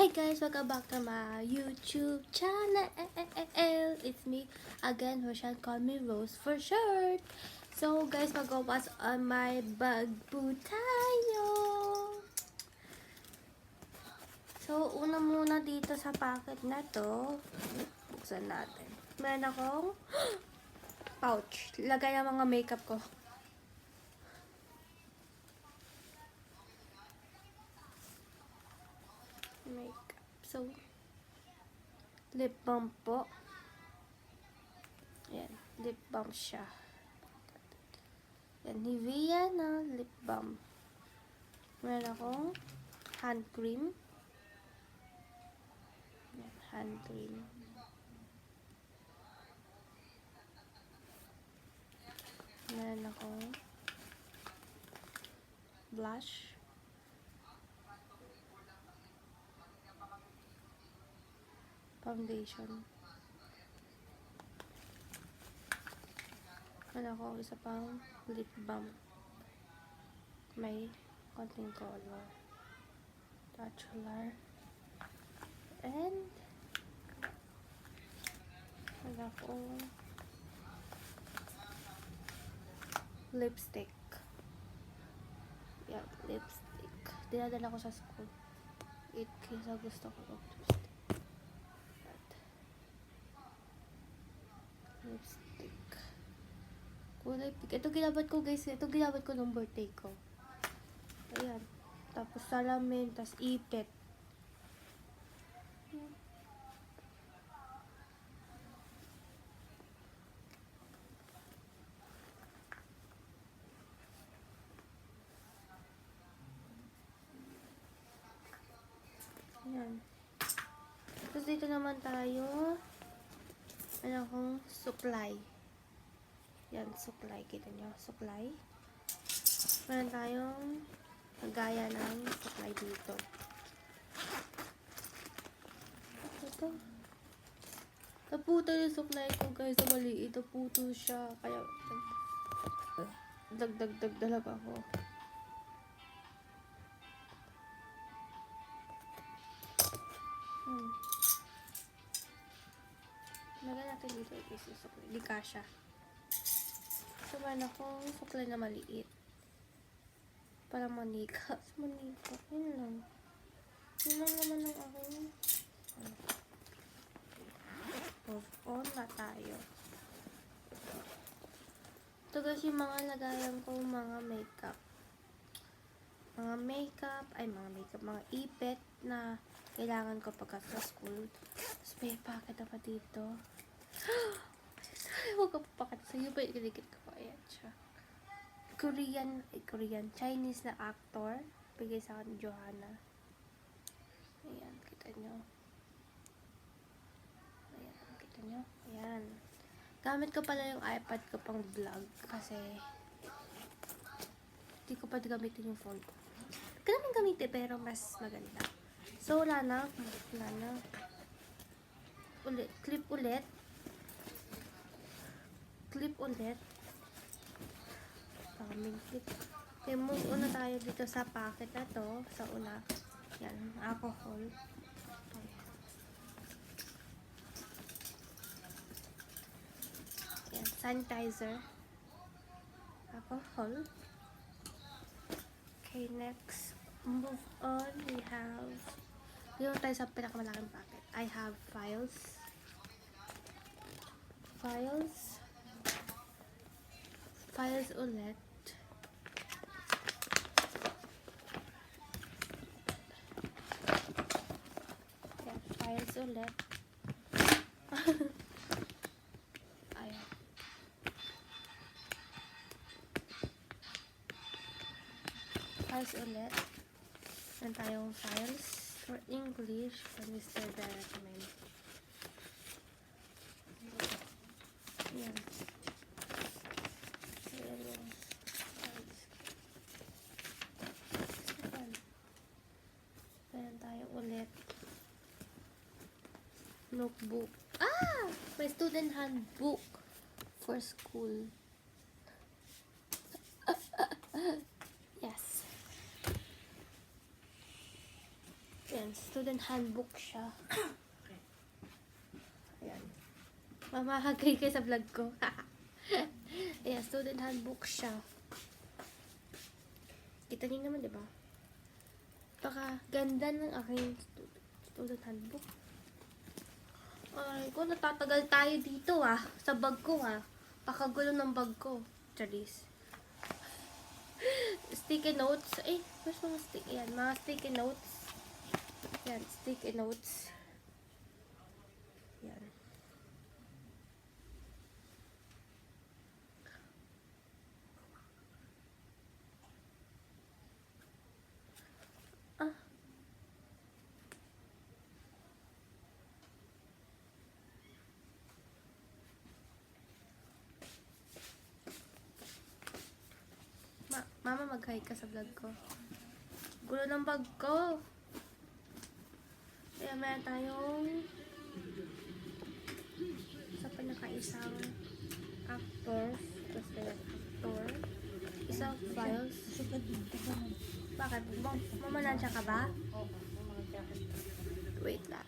Hey guys, welcome back to my YouTube channel. It's me again, Roshan. Call me Rose for short. So guys, mag-opas on my bag po tayo. So, una muna dito sa packet na to. Buksan natin. Meron akong pouch. Lagay ang mga makeup ko. Makeup. So, lip balm po. Ayan, lip balm siya. Yan, Nivea na lip balm. Meron akong hand cream. Yan, hand cream. Meron akong blush. Foundation. Meron akong isa pang lip balm. May konting color. Bachelor. And meron akong lipstick. Yan, lipstick. Dinadala ko sa school. Kaya gusto ko mag-lipstick. Lipstick. Kulay pink. Ito ginamit ko guys. Ito ginamit ko nung birthday ko. Ayan. Tapos salamin. Tapos ipit. Ayan. Tapos dito naman tayo. Ano akong supply. Yan, supply. Kita nyo? Supply. Meron tayong gaya ng supply dito. Ito. Naputo yung supply ko guys. Sa maliit. Naputo siya. Kaya dagdag talaga ako. Lagyan natin dito yung supply. Di kasha. So, meron akong supply na maliit. Para manika. Manika. Yun lang. Yun lang naman ang aking. Move on na tayo. Ito guys yung mga lagayan ko mga makeup. Mga ipit na kailangan ko pagka sa school. Tapos may packet na pa dito. Huwag ka papakat sa iyo. Ikidikit ko pa. Ayan siya. Chinese na actor. Bigay sa akin ni Johanna. Ayan, kita nyo. Ayan. Gamit ko pala yung iPad ko pang vlog. Kasi hindi ko pa gamitin yung phone ko. Kailangan gamitin pero mas maganda. So, wala na. Clip ulit. Kaming clip. Okay, move on na tayo dito sa packet na to. Sa una. Yan, alcohol. Yan, sanitizer. Alcohol. Okay, next. Move on. We have... Dito tayo sa pinakamalaking packet. I have files. Files ulit. Yan, files ulit. Ayan. Files ulit. Meron tayong files for English for Mr. Directman. Yan. Meron tayong ulit. Notebook. My student handbook for school. Yes. Yan. Student handbook siya. Ayan. Mamahagay kayo sa vlog ko. Ayan, student handbook siya. Kita niyo naman, di ba? Ganda ng aking student handbook. Ay, kung natatagal tayo dito sa bag ko Pakagulo ng bag ko. Charis. Sticky notes. Where's mga sticky? Yan, mga sticky notes. Yan, sticky notes. Yan. Mama, mag-hi ka sa vlog ko. Gulo ng bag ko. Kaya meron tayong sa pinakaisang actor. Tapos kaya actor. Isang files. Bakit? Mamalansya ka ba? Oo, mga jacket. Wait lang.